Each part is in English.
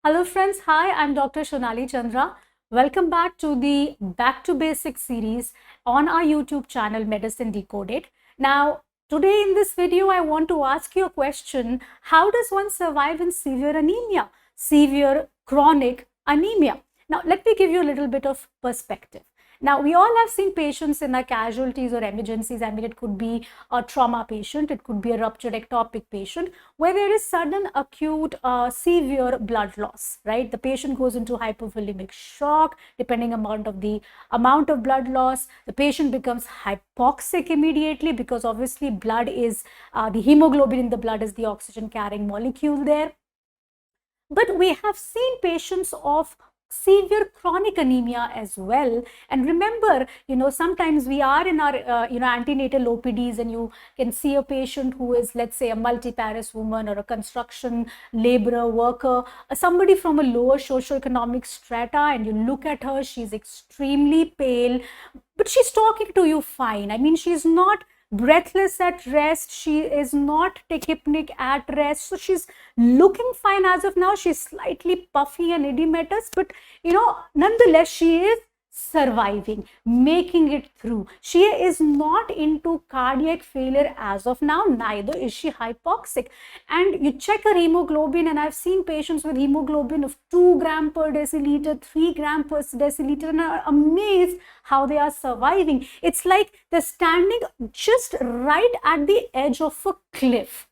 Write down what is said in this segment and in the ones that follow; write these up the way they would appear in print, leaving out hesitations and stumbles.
Hello friends, hi, I'm Dr. Shonali Chandra. Welcome back to the Back to Basics series on our YouTube channel Medicine Decoded. Now, today in this video, I want to ask you a question. How does one survive in severe anemia, severe chronic anemia? Now, let me give you a little bit of perspective. Now, we all have seen patients in our casualties or emergencies. I mean, it could be a trauma patient, it could be a ruptured ectopic patient, where there is sudden acute severe blood loss, right? The patient goes into hypovolemic shock, depending amount of the amount of blood loss. The patient becomes hypoxic immediately because obviously blood is, the hemoglobin in the blood is the oxygen carrying molecule there. But we have seen patients of severe chronic anemia as well. And remember, sometimes we are in our, antenatal OPDs, and you can see a patient who is, let's say, a multiparous woman or a construction laborer, worker, somebody from a lower socioeconomic strata, and you look at her, she's extremely pale, but she's talking to you fine. I mean, she's not breathless at rest, she is not tachypnic at rest, so she's looking fine as of now. She's slightly puffy and edematous, but nonetheless she is surviving, making it through. She is not into cardiac failure as of now, neither is she hypoxic. And you check her hemoglobin, and I've seen patients with hemoglobin of 2 gram per deciliter, 3 gram per deciliter, and are amazed how they are surviving. It's like they're standing just right at the edge of a cliff.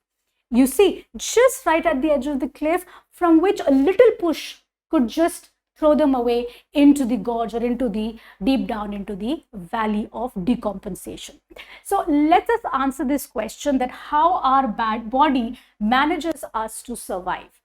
You see, just right at the edge of the cliff, from which a little push could just throw them away into the gorge or into the deep down into the valley of decompensation. So let us answer this question, that how our bad body manages us to survive.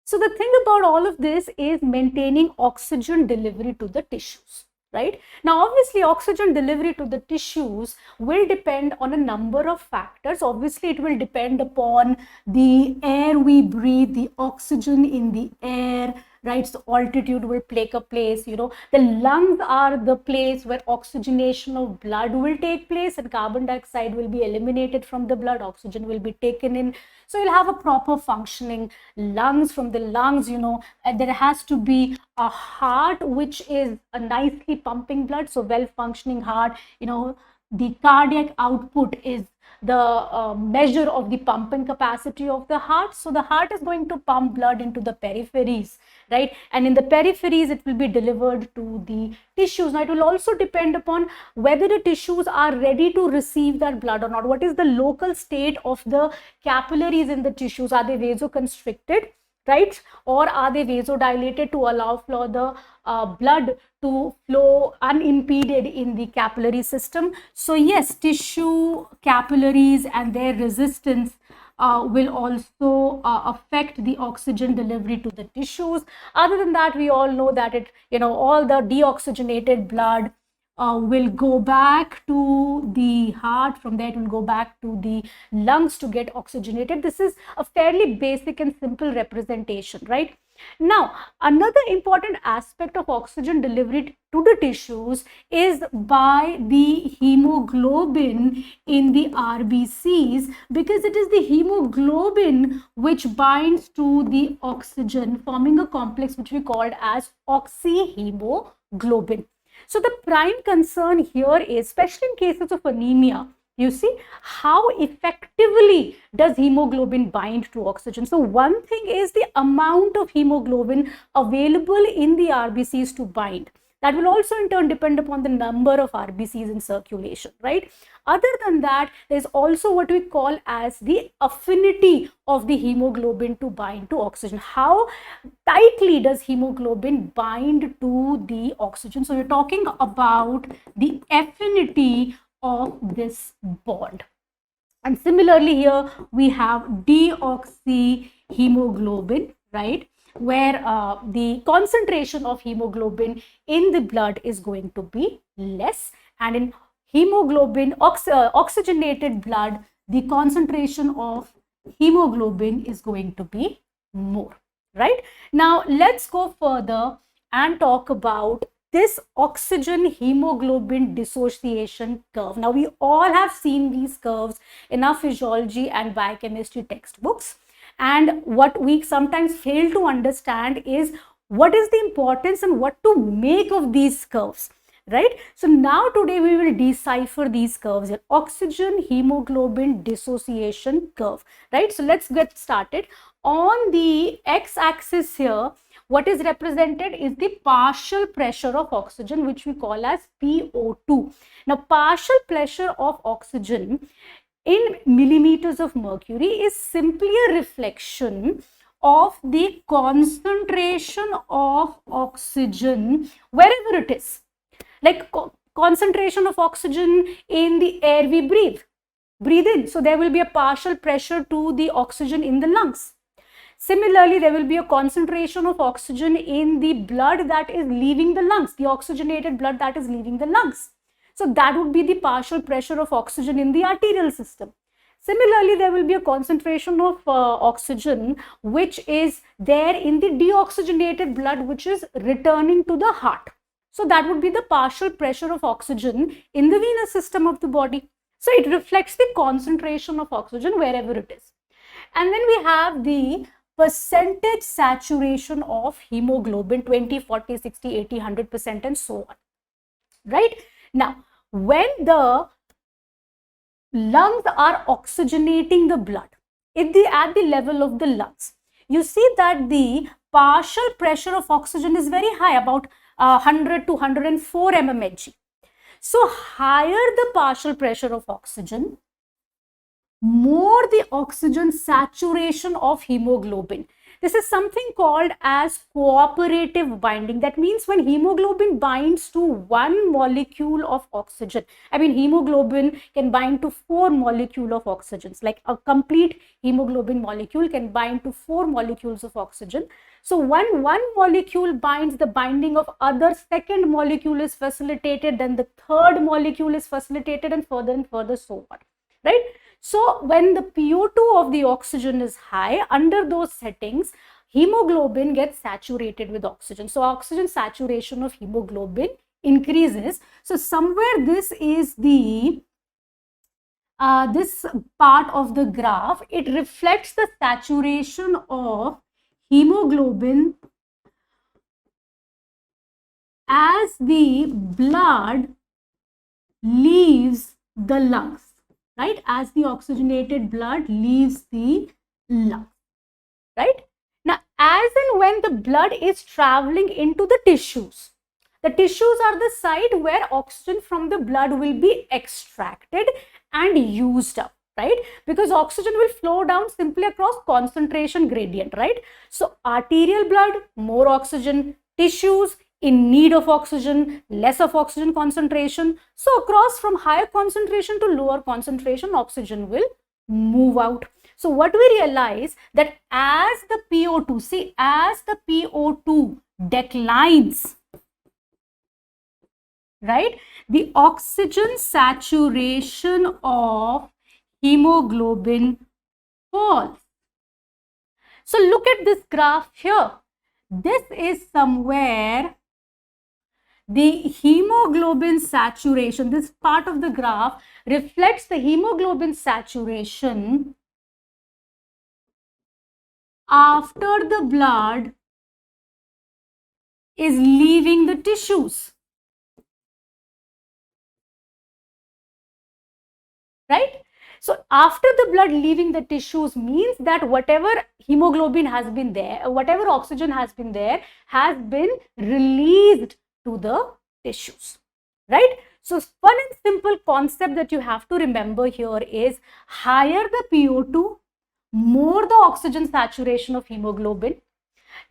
So the thing about all of this is maintaining oxygen delivery to the tissues. Right? Now, obviously, oxygen delivery to the tissues will depend on a number of factors. Obviously, it will depend upon the air we breathe, the oxygen in the air, right? So altitude will play a place. The lungs are the place where oxygenation of blood will take place, and carbon dioxide will be eliminated from the blood, oxygen will be taken in. So you'll have a proper functioning lungs. From the lungs, there has to be a heart which is a nicely pumping blood, so well functioning heart. The cardiac output is the measure of the pumping capacity of the heart. So the heart is going to pump blood into the peripheries, right? And in the peripheries, it will be delivered to the tissues. Now, it will also depend upon whether the tissues are ready to receive that blood or not. What is the local state of the capillaries in the tissues? Are they vasoconstricted, right? Or are they vasodilated to allow for the blood to flow unimpeded in the capillary system? So yes, tissue capillaries and their resistance will also affect the oxygen delivery to the tissues. Other than that, we all know that all the deoxygenated blood will go back to the heart. From there, it will go back to the lungs to get oxygenated. This is a fairly basic and simple representation, right? Now, another important aspect of oxygen delivery to the tissues is by the hemoglobin in the RBCs, because it is the hemoglobin which binds to the oxygen, forming a complex which we called as oxyhemoglobin. So the prime concern here is, especially in cases of anemia, you see, how effectively does hemoglobin bind to oxygen? So one thing is the amount of hemoglobin available in the RBCs to bind. That will also in turn depend upon the number of RBCs in circulation, right? Other than that, there's also what we call as the affinity of the hemoglobin to bind to oxygen. How tightly does hemoglobin bind to the oxygen? So we're talking about the affinity of this bond. And similarly here we have deoxyhemoglobin, right, where the concentration of hemoglobin in the blood is going to be less, and in hemoglobin oxygenated blood, the concentration of hemoglobin is going to be more, right? Now let's go further and talk about this oxygen hemoglobin dissociation curve. Now, we all have seen these curves in our physiology and biochemistry textbooks. And what we sometimes fail to understand is what is the importance and what to make of these curves, right? So now today we will decipher these curves here. Oxygen, hemoglobin, dissociation curve, right? So let's get started. On the x-axis here, what is represented is the partial pressure of oxygen, which we call as PO2. Now, partial pressure of oxygen in millimeters of mercury is simply a reflection of the concentration of oxygen wherever it is. Like concentration of oxygen in the air we breathe in. So there will be a partial pressure to the oxygen in the lungs. Similarly, there will be a concentration of oxygen in the blood that is leaving the lungs, the oxygenated blood that is leaving the lungs. So that would be the partial pressure of oxygen in the arterial system. Similarly, there will be a concentration of oxygen which is there in the deoxygenated blood which is returning to the heart. So that would be the partial pressure of oxygen in the venous system of the body. So it reflects the concentration of oxygen wherever it is. And then we have the percentage saturation of hemoglobin, 20, 40, 60, 80, 100% and so on. Right? Now, when the lungs are oxygenating the blood at the level of the lungs, you see that the partial pressure of oxygen is very high, about 100 to 104 mmHg. So higher the partial pressure of oxygen, more the oxygen saturation of hemoglobin. This is something called as cooperative binding. That means when hemoglobin binds to one molecule of oxygen, I mean hemoglobin can bind to 4 molecules of oxygens, like a complete hemoglobin molecule can bind to 4 molecules of oxygen. So when one molecule binds, the binding of other second molecule is facilitated, then the third molecule is facilitated, and further so on, right? So when the PO2 of the oxygen is high, under those settings, hemoglobin gets saturated with oxygen. So oxygen saturation of hemoglobin increases. So somewhere this is the this part of the graph. It reflects the saturation of hemoglobin as the blood leaves the lungs. Right, as the oxygenated blood leaves the lungs, right? Now, as and when the blood is traveling into the tissues are the site where oxygen from the blood will be extracted and used up, right? Because oxygen will flow down simply across concentration gradient, right? So, arterial blood, more oxygen, tissues, in need of oxygen, less of oxygen concentration. So across from higher concentration to lower concentration, oxygen will move out. So what we realize that as the PO2, see, as the PO2 declines, right, the oxygen saturation of hemoglobin falls. So look at this graph here. This is somewhere the hemoglobin saturation. This part of the graph reflects the hemoglobin saturation after the blood is leaving the tissues. Right? So after the blood leaving the tissues means that whatever hemoglobin has been there, whatever oxygen has been there, has been released to the tissues, right? So one and simple concept that you have to remember here is higher the PO2, more the oxygen saturation of hemoglobin,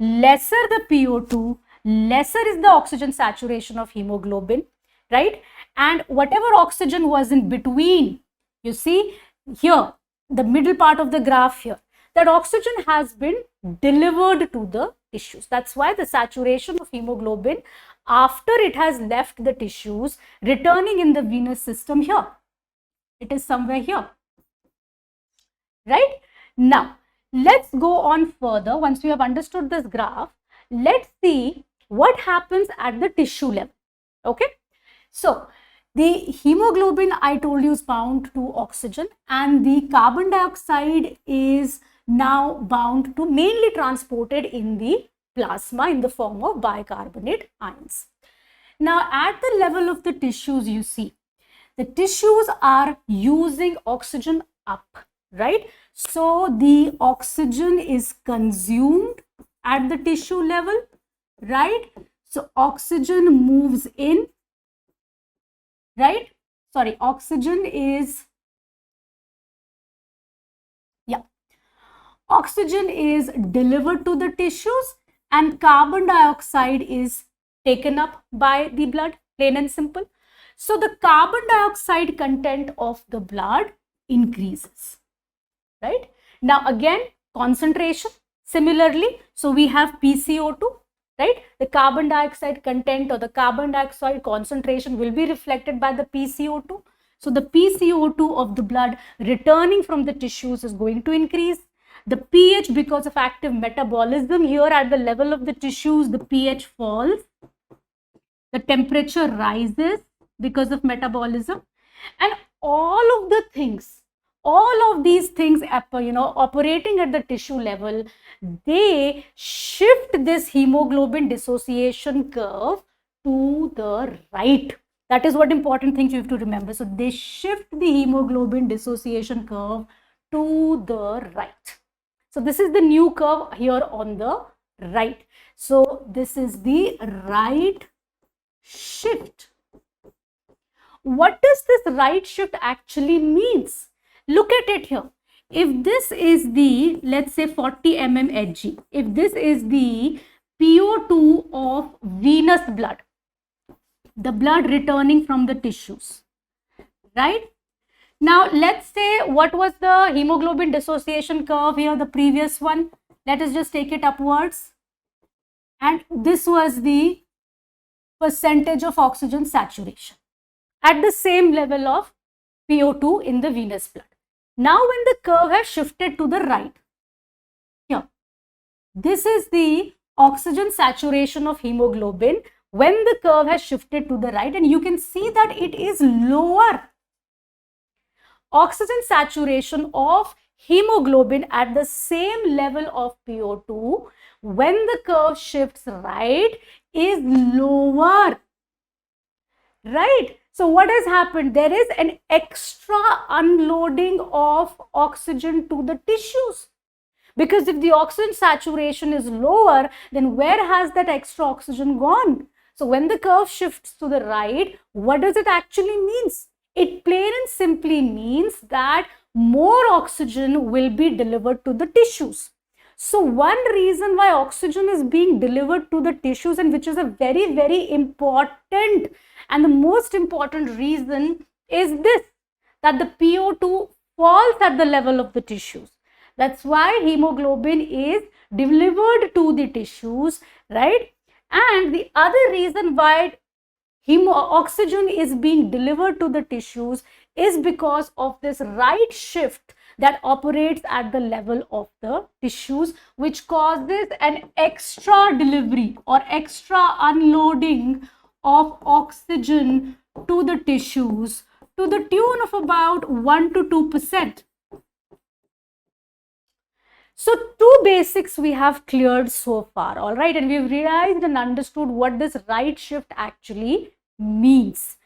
lesser the PO2, lesser is the oxygen saturation of hemoglobin, right? And whatever oxygen was in between, you see here, the middle part of the graph here, that oxygen has been delivered to the tissues. That's why the saturation of hemoglobin after it has left the tissues, returning in the venous system here. It is somewhere here. Right? Now, let's go on further. Once we have understood this graph, let's see what happens at the tissue level. Okay? So, the hemoglobin, I told you, is bound to oxygen, and the carbon dioxide is now bound to, mainly transported in the plasma in the form of bicarbonate ions. Now, at the level of the tissues, you see, the tissues are using oxygen up, right? So, the oxygen is consumed at the tissue level, right? So, oxygen moves in, right? Sorry, oxygen is, oxygen is delivered to the tissues and carbon dioxide is taken up by the blood, plain and simple. So the carbon dioxide content of the blood increases, right? Now again, concentration, similarly, so we have PCO2, right? The carbon dioxide content or the carbon dioxide concentration will be reflected by the PCO2. So the PCO2 of the blood returning from the tissues is going to increase. The pH, because of active metabolism here at the level of the tissues, the pH falls. The temperature rises because of metabolism. And all of the things, all of these things, operating at the tissue level, they shift this hemoglobin dissociation curve to the right. That is what important things you have to remember. So they shift the hemoglobin dissociation curve to the right. So this is the new curve here on the right. So this is the right shift. What does this right shift actually means? Look at it here. If this is the, let's say 40 mm Hg, if this is the PO2 of venous blood, the blood returning from the tissues, right? Now, let's say what was the hemoglobin dissociation curve here, the previous one. Let us just take it upwards. And this was the percentage of oxygen saturation at the same level of PO2 in the venous blood. Now, when the curve has shifted to the right, here, this is the oxygen saturation of hemoglobin when the curve has shifted to the right, and you can see that it is lower. Oxygen saturation of hemoglobin at the same level of PO2 when the curve shifts right is lower, right? So what has happened? There is an extra unloading of oxygen to the tissues, because if the oxygen saturation is lower, then where has that extra oxygen gone? So when the curve shifts to the right, what does it actually means? It plain and simply means that more oxygen will be delivered to the tissues. So one reason why oxygen is being delivered to the tissues, and which is a very, very important and the most important reason, is this, that the PO2 falls at the level of the tissues. That's why hemoglobin is delivered to the tissues, right? And the other reason why oxygen is being delivered to the tissues is because of this right shift that operates at the level of the tissues, which causes an extra delivery or extra unloading of oxygen to the tissues to the tune of about 1 to 2%. So two basics we have cleared so far, all right, and we've realized and understood what this right shift actually means.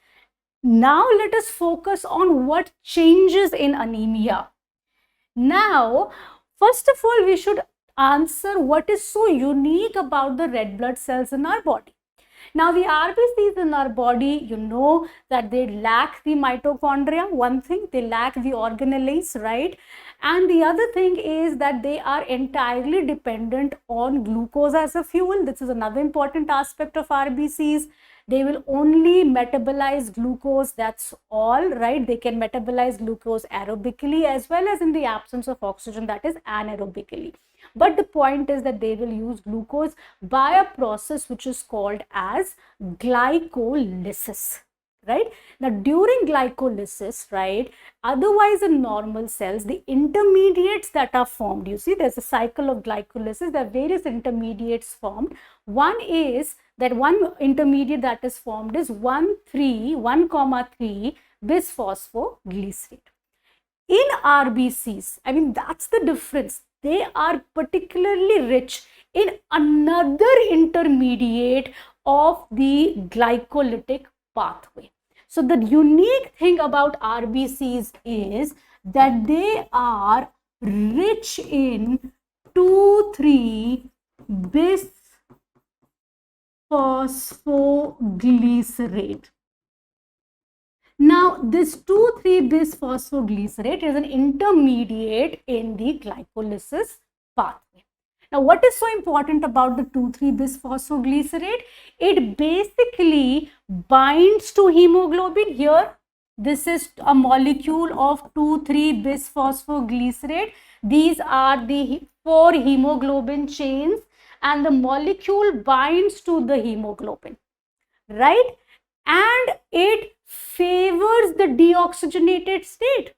Now let us focus on what changes in anemia. Now, first of all, we should answer what is so unique about the red blood cells in our body. Now, the RBCs in our body, you know that they lack the mitochondria, one thing, they lack the organelles, right? And the other thing is that they are entirely dependent on glucose as a fuel. This is another important aspect of RBCs. They will only metabolize glucose, that's all, right? They can metabolize glucose aerobically as well as in the absence of oxygen, that is anaerobically. But the point is that they will use glucose by a process which is called as glycolysis, right? Now, during glycolysis, right, otherwise in normal cells, the intermediates that are formed, you see, there's a cycle of glycolysis, there are various intermediates formed. One is that one intermediate that is formed is 1,3 bisphosphoglycerate. In RBCs, I mean, that's the difference. they are particularly rich in another intermediate of the glycolytic pathway. So the unique thing about RBCs is that they are rich in 2,3-bisphosphoglycerate. Now, this 2,3-bisphosphoglycerate is an intermediate in the glycolysis pathway. Now, what is so important about the 2,3-bisphosphoglycerate? It basically binds to hemoglobin. Here, this is a molecule of 2,3-bisphosphoglycerate. These are the 4 hemoglobin chains, and the molecule binds to the hemoglobin, right? And it favors the deoxygenated state.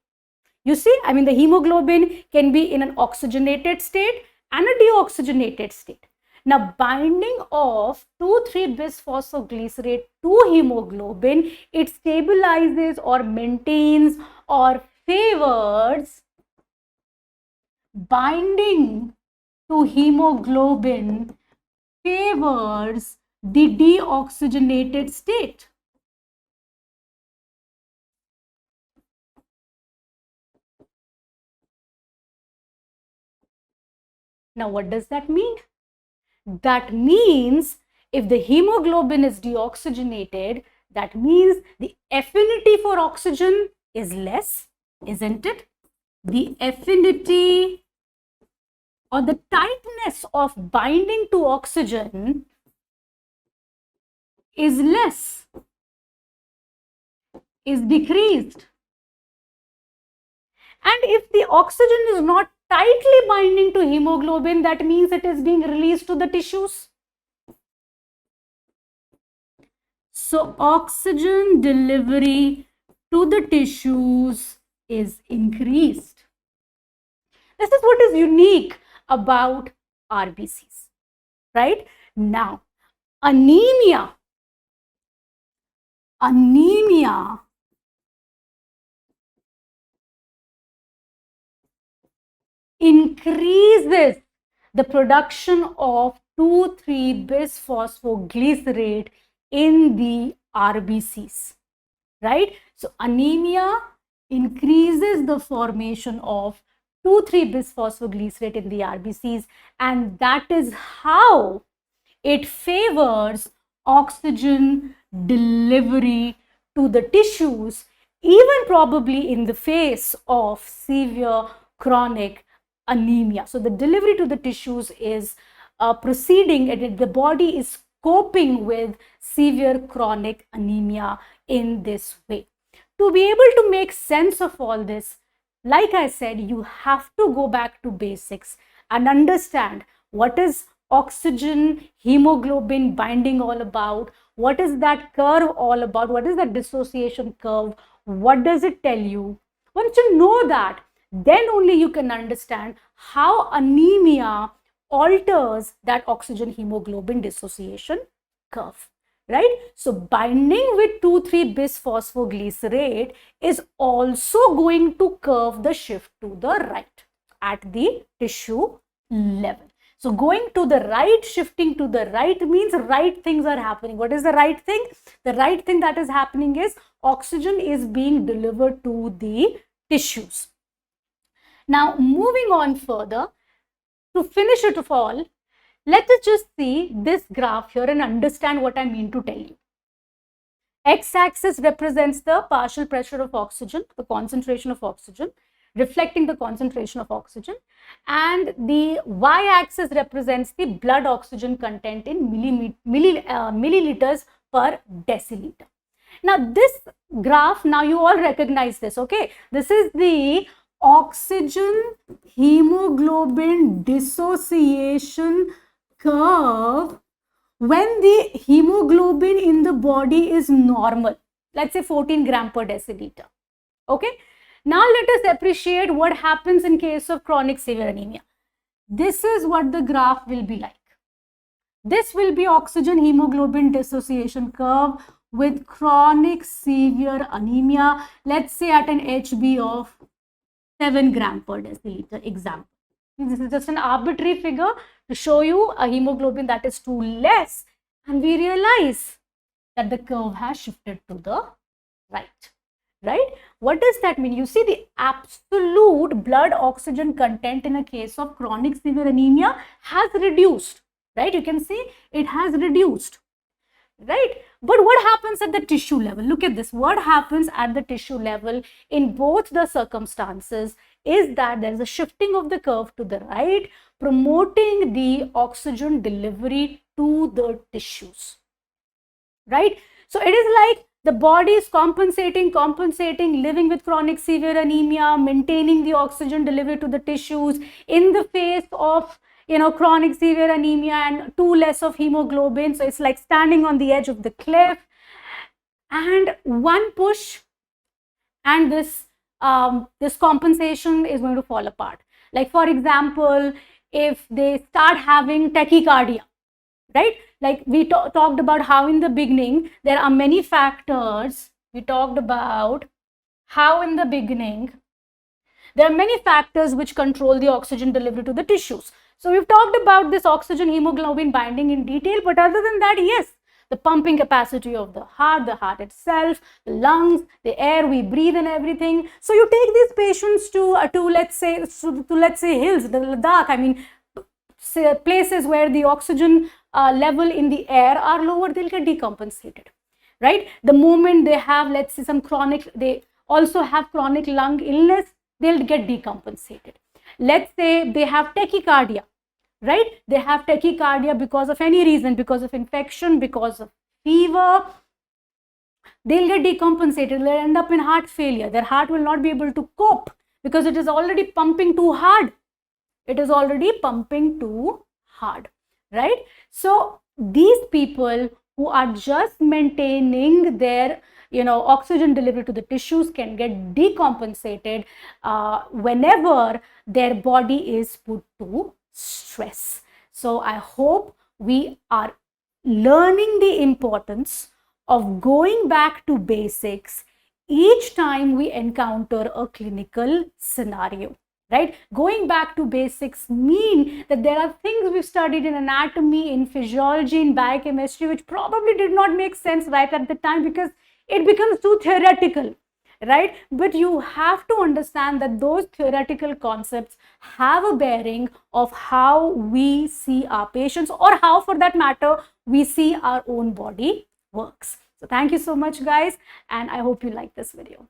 You see, I mean, the hemoglobin can be in an oxygenated state and a deoxygenated state. Now, binding of 2,3-bisphosphoglycerate to hemoglobin, it stabilizes or maintains or favors binding to hemoglobin, favors the deoxygenated state. Now, what does that mean? That means if the hemoglobin is deoxygenated, that means the affinity for oxygen is less, isn't it? The affinity or the tightness of binding to oxygen is less, is decreased. And if the oxygen is not tightly binding to hemoglobin, that means it is being released to the tissues. So, oxygen delivery to the tissues is increased. This is what is unique about RBCs, right? Now, anemia increases the production of 2,3-bisphosphoglycerate in the RBCs, right? So, anemia increases the formation of 2,3-bisphosphoglycerate in the RBCs, and that is how it favors oxygen delivery to the tissues, even probably in the face of severe chronic anemia. So the delivery to the tissues is proceeding, and the body is coping with severe chronic anemia in this way. To be able to make sense of all this, like I said, you have to go back to basics and understand what is oxygen hemoglobin binding all about, what is that curve all about, what is that dissociation curve, what does it tell you. Once you know that, then only you can understand how anemia alters that oxygen hemoglobin dissociation curve, right? So binding with 2,3-bisphosphoglycerate is also going to curve the shift to the right at the tissue level. So going to the right, shifting to the right means right things are happening. What is the right thing? The right thing that is happening is oxygen is being delivered to the tissues. Now, moving on further, to finish it all, let us just see this graph here and understand what I mean to tell you. X-axis represents the partial pressure of oxygen, the concentration of oxygen, reflecting the concentration of oxygen, and the y-axis represents the blood oxygen content in milliliters per deciliter. Now this graph, now you all recognize this, okay? This is the oxygen hemoglobin dissociation curve when the hemoglobin in the body is normal, let's say 14 gram per deciliter, okay? Now let us appreciate what happens in case of chronic severe anemia. This is what the graph will be like. This will be oxygen hemoglobin dissociation curve with chronic severe anemia, let's say at an HB of 7 gram per deciliter example. This is just an arbitrary figure to show you a hemoglobin that is too less, and we realize that the curve has shifted to the right. Right? What does that mean? You see, the absolute blood oxygen content in a case of chronic severe anemia has reduced. Right? You can see it has reduced. Right? But what happens at the tissue level? Look at this. What happens at the tissue level in both the circumstances is that there is a shifting of the curve to the right, promoting the oxygen delivery to the tissues. Right? So it is like the body is compensating, living with chronic severe anemia, maintaining the oxygen delivery to the tissues in the face of, chronic severe anemia and too less of hemoglobin. So it's like standing on the edge of the cliff, and one push and this compensation is going to fall apart. Like, for example, if they start having tachycardia, right? Like we talked about how in the beginning there are many factors. We talked about how in the beginning there are many factors which control the oxygen delivery to the tissues. So we've talked about this oxygen hemoglobin binding in detail, but other than that, yes, the pumping capacity of the heart itself, the lungs, the air we breathe and everything. So you take these patients to let's say hills, the Ladakh, I mean, places where the oxygen level in the air are lower, they'll get decompensated, right? The moment they have, let's say, they also have chronic lung illness, they'll get decompensated. Let's say they have tachycardia, right? They have tachycardia because of any reason, because of infection, because of fever, they'll get decompensated. They'll end up in heart failure. Their heart will not be able to cope because it is already pumping too hard. It is already pumping too hard, right? So these people who are just maintaining their oxygen delivery to the tissues can get decompensated whenever their body is put to stress. So I hope we are learning the importance of going back to basics each time we encounter a clinical scenario. Right? Going back to basics mean that there are things we've studied in anatomy, in physiology, in biochemistry, which probably did not make sense right at the time because it becomes too theoretical, right? But you have to understand that those theoretical concepts have a bearing of how we see our patients, or how, for that matter, we see our own body works. So thank you so much, guys, and I hope you like this video.